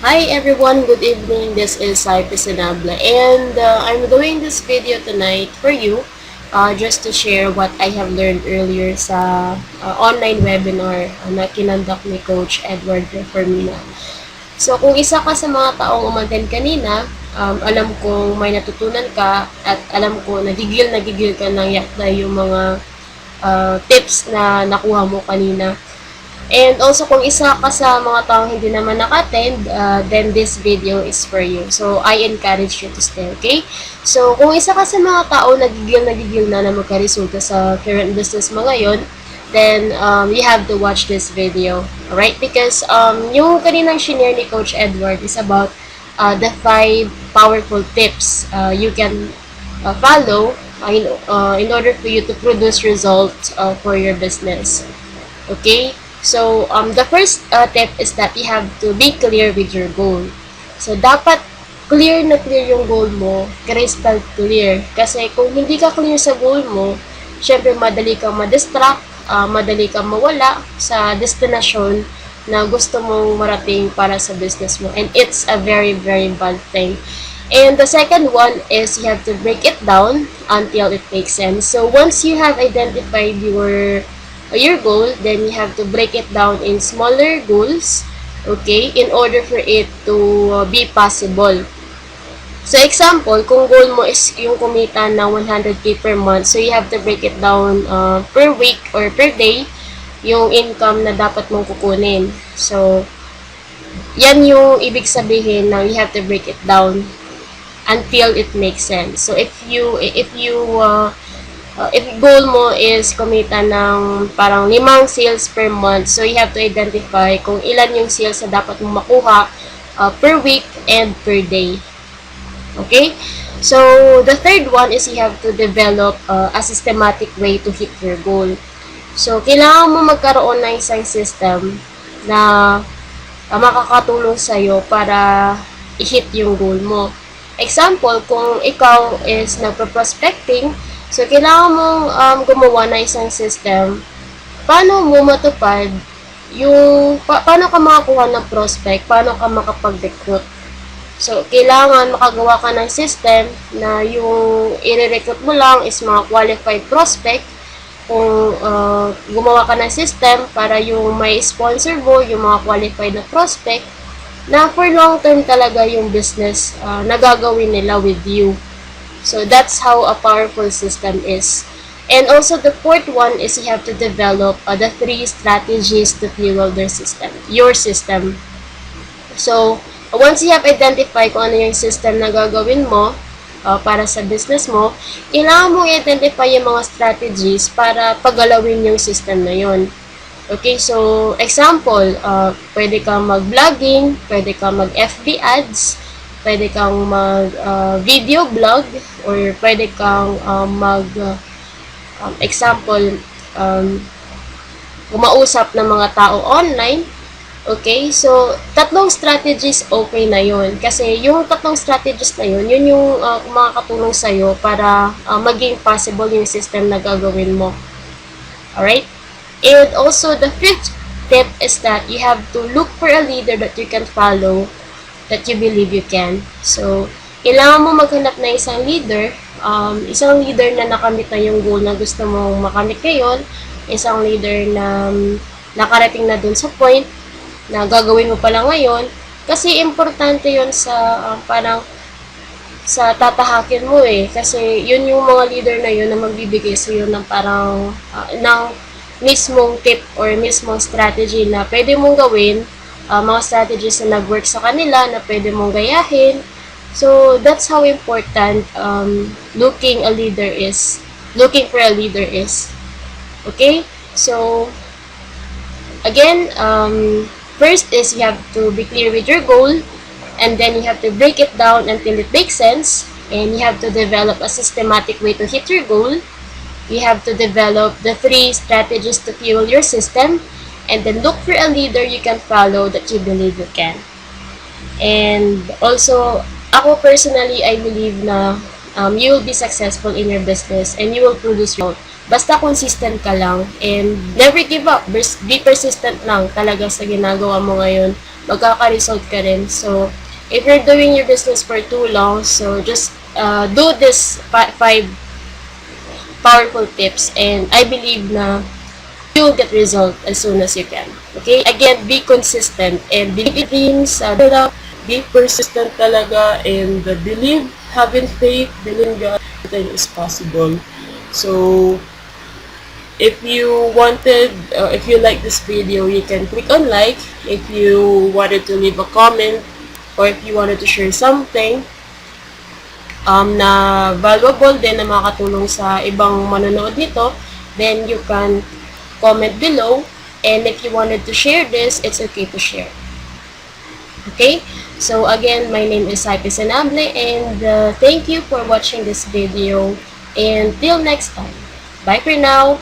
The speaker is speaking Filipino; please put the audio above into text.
Hi everyone, good evening. This is Cypress Sinabla and I'm doing this video tonight for you just to share what I have learned earlier sa online webinar na kinonduct ni Coach Edward Reformina. So kung isa ka sa mga taong umattend kanina, alam kong may natutunan ka at alam ko nagigil ka ng yakda yung mga tips na nakuha mo kanina. And also, kung isa ka sa mga taong hindi naman naka-attend, then this video is for you. So, I encourage you to stay, okay? So, kung isa ka sa mga tao nagigil na magkaresulta sa current business mo ngayon, then you have to watch this video, alright? Because yung kaninang shinare ni Coach Edward is about the 5 powerful tips you can follow in order for you to produce results for your business. Okay? So, the first tip is that you have to be clear with your goal. So, dapat clear na clear yung goal mo, crystal clear. Kasi kung hindi ka clear sa goal mo, syempre madali kang ma-distract, madali kang mawala sa destination na gusto mong marating para sa business mo. And it's a very, very bad thing. And the second one is you have to break it down until it makes sense. So, once you have identified your goal, then you have to break it down in smaller goals, okay, in order for it to be possible. So, example, kung goal mo is yung kumita ng 100k per month, so you have to break it down per week or per day, yung income na dapat mong kukunin. So, yan yung ibig sabihin na you have to break it down until it makes sense. So, if goal mo is kumita ng parang 5 sales per month, so you have to identify kung ilan yung sales na dapat mong makuha per week and per day. Okay? So, the third one is you have to develop a systematic way to hit your goal. So, kailangan mo magkaroon ng isang system na makakatulong sa'yo para i-hit yung goal mo. Example, kung ikaw is nagpa-prospecting, so, kailangan mong gumawa na isang system. Paano mo matupad yung, paano ka makakuha ng prospect, paano ka makapag-recruit. So, kailangan makagawa ka ng system na yung i-recruit mo lang is mga qualified prospect. Kung gumawa ka ng system para yung may sponsor mo, yung mga qualified na prospect, na for long term talaga yung business na gagawin nila with you. So, that's how a powerful system is. And also, the fourth one is you have to develop the 3 strategies to fuel your system. So, once you have identified kung ano yung system na gagawin mo para sa business mo, kailangan mo i-identify yung mga strategies para pagalawin yung system na yun. Okay, so, example, pwede kang mag-vlogging, pwede kang mag-FB ads, pwede kang mag-video blog, or pwede kang example, kumausap ng mga tao online. Okay, so, 3 strategies okay na yun. Kasi yung 3 strategies na yun, yun yung makakatulong sa'yo para maging possible yung system na gagawin mo. Alright? And also, the 5th tip is that you have to look for a leader that you can follow, that you believe you can. So, kailangan mo maghanap na isang leader na nakamit na yung goal na gusto mong makamit ngayon, isang leader na nakarating na dun sa point na gagawin mo pala ngayon, kasi importante yun sa parang sa tatahakin mo kasi yun yung mga leader na yun na magbibigay sa iyo ng parang ng mismong tip or mismong strategy na pwede mong gawin, mga strategies na nag-work sa kanila na pwede mong gayahin. So, that's how important looking for a leader is. Okay? So, again, first is you have to be clear with your goal, and then you have to break it down until it makes sense, and you have to develop a systematic way to hit your goal. You have to develop the 3 strategies to fuel your system, and then look for a leader you can follow that you believe you can. And also, ako personally, I believe na you will be successful in your business and you will produce results. Basta consistent ka lang and never give up. Be persistent lang talaga sa ginagawa mo ngayon magkaka-result ka rin. So, if you're doing your business for too long, so just do this 5 powerful tips, and I believe na you'll get result as soon as you can. Okay? Again, be consistent and believe in dreams. Be persistent talaga, and believe, have in faith, believe in God, everything is possible. So, if you like this video, you can click on like. If you wanted to leave a comment, or if you wanted to share something na valuable din, na makatulong sa ibang manonood dito, then you can comment below. And if you wanted to share this, it's okay to share. Okay? So again, my name is Sai Pisanable, and thank you for watching this video. And till next time. Bye for now.